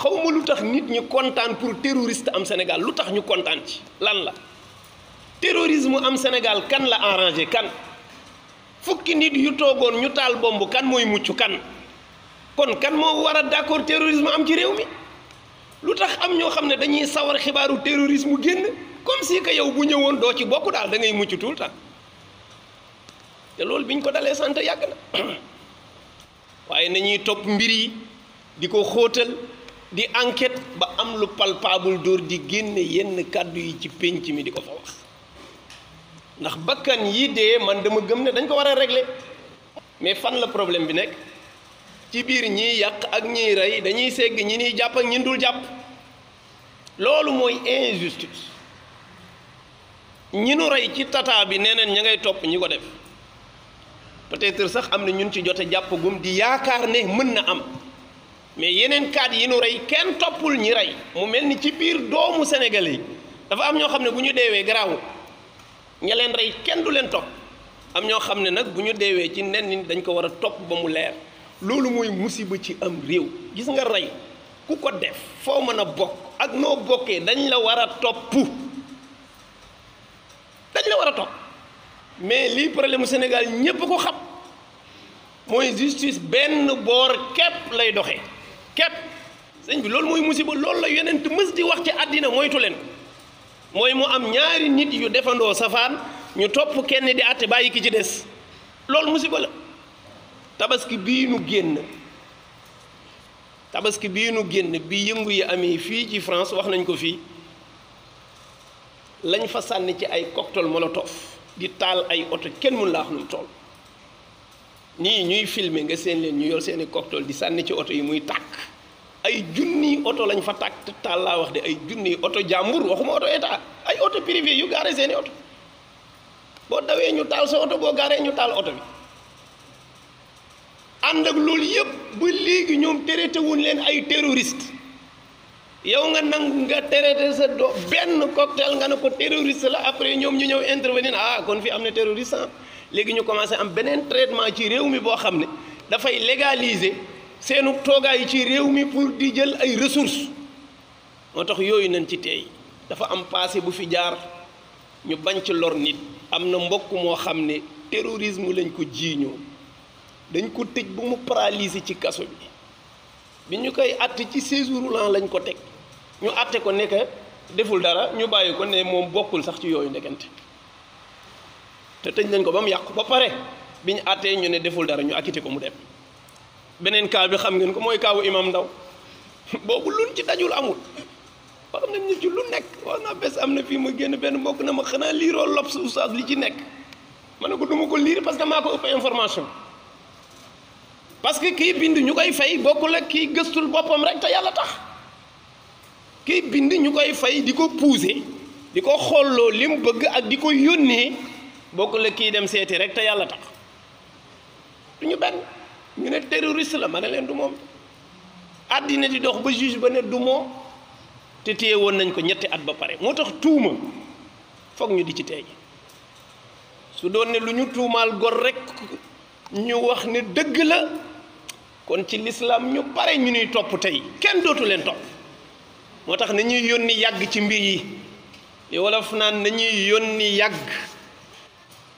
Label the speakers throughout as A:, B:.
A: xawma lu tax nit ñi kontaan pour terroriste am Sénégal lu tax ñu kontaan ci lan la terrorisme am Sénégal kan la arrangé kan fukki nit yu toogoon ñu taal bomb kan mooy mucc kan kon kan moo war a d'accord terrorisme am ci réew mi lu tax am ñoo xam ne dañuy sawar xibaaru terrorisme génn comme si que yow bu ñëwoon doo ci bokk daal da ngay mucc tout le temps te loolu biñ ko dalee sant yàgg na waaye nañuy topp mbir yi di ko xóotal di enquête ba am lu palpable dóor di génne yenn kàddu yi ci pénc mi di ko fa wax ndax bakkan yi dee man dama gëm ne dañ ko war a régler mais fan la problème bi nekk ci biir ñiy yàq ak ñiy rey dañuy segg ñi ñuy jàpp ak ñi dul jàpp loolu mooy injustice ñi nu rey ci tata bi nee nañ ña ngay topp ñi ko def peut-être sax am na ñun ci jote jàpp gum di yaakaar ne mën na am mais yeneen kaat yi nu rey kenn toppul ñi rey mu mel ni ci biir doomu Sénégalais yi dafa am ñoo xam ne bu ñu deewee garaaw ña leen rey kenn du leen topp am ñoo xam ne nag bu ñu deewee ci nen ni dañ ko war a topp ba mu leer loolu mooy musiba ci am réew gis nga rey ku ko def foo mën a bokk ak noo bokkee dañ la war a topp mais lii problème mu Sénégal ñépp ko xam mooy justice benn boor képp lay doxee képp sëñ bi loolu mooy musiba loolu la yonent mës di wax ci àddina moytu leen mooy mu am ñaari nit yu defandoo safaan ñu topp kenn di àtte bàyyi ki ci des loolu musiba la tabaski bii nu génn bi yëngu yi amee fii ci France wax nañ ko fii lañ fa sànni ci ay cocktail molotov di taal ay oto kenn mun laa wax nu mu toll nii ñuy filmer nga seen leen ñu yor seeni cocktail di sànni ci oto yi muy tàkk ay junniy oto lañ fa tàkk te taal laa wax de ay junniy oto jàmbur waxuma oto état ay oto privé yu gaare seeni oto boo dawee ñu taal sa oto boo gaaree ñu taal oto bi ànd ak loolu yëpp ba léegi ñoom traité wuñ leen ay terroriste yow nga nangu nga traité sa benn cocktail nga ne ko terroriste la après ñoom ñu ñëw intervenir kon fi am na terroriste léegi ñu commencé am beneen traitement ci réew mi boo xam ne dafay légaliser seenu toogaay ci réew mi pour di jël ay ressources moo tax yooyu nañ ci tey dafa am passé bu fi jaar ñu bañ ci lor nit am na mbokk moo xam ne terrorisme lañ ko jiiñoo dañ ko tëj bu mu paralysé ci kaso bi ñu koy àtte ci séjour roulant lañ ko teg ñu àtte ko nekk deful dara ñu bàyyi ko ne moom bokkul sax ci yooyu ndekente te tëj nañ ko ba mu yàqu ba pare bi ñu àttee ñu ne deful dara ñu acquitté ko mu dem beneen cas bi xam ngeen ko mooy kaawu Imam Ndaw boobu luñ ci dajul amul wax nañ ñu ci lu nekk wax naa bés am na fii ma génn benn mbokk na ma xanaa liiroo L'Obs oustaz li ci nekk ma ne ko du ma ko liir parce que maa ko ëpp information parce que kii bind ñu koy fay bokkul ak kii gëstul boppam rek te yàlla tax kii bind ñu koy fay di ko pousser di ko xolloo li mu bëgg ak di ko yónnee bokkul ak kii dem seeti rek te yàlla tax du ñu benn ñu ne terroriste la ma ne leen du moom àddina di dox ba juge ba ne du moom te téye woon nañ ko ñetti at ba pare moo tax tuuma foog ñu di ci tey su doon ne lu ñu tuumaal gor rek ñu wax ne dëgg la kon ci lislaam ñu bare ñu nuy topp tey kenn dootu leen topp moo tax nañuy yónni yàgg ci mbir yi li wolof naan nañuy yónni yàgg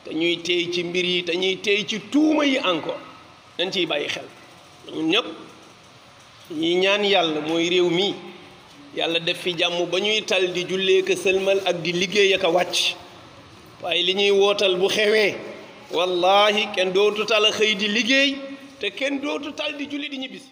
A: te ñuy téy ci mbir yi te ñuy téy ci tuuma yi encore dañ ciy bàyyi xel ñun ñëpp ñi ñaan yàlla mooy réew mi yàlla def fi jàmm ba ñuy tal di jullee ka sëlmal ak di liggéey ak a wàcc waaye li ñuy wootal bu xewee wallahi kenn dootu tal a xëy di liggéey te kenn dootu tal di julli di ñibbisi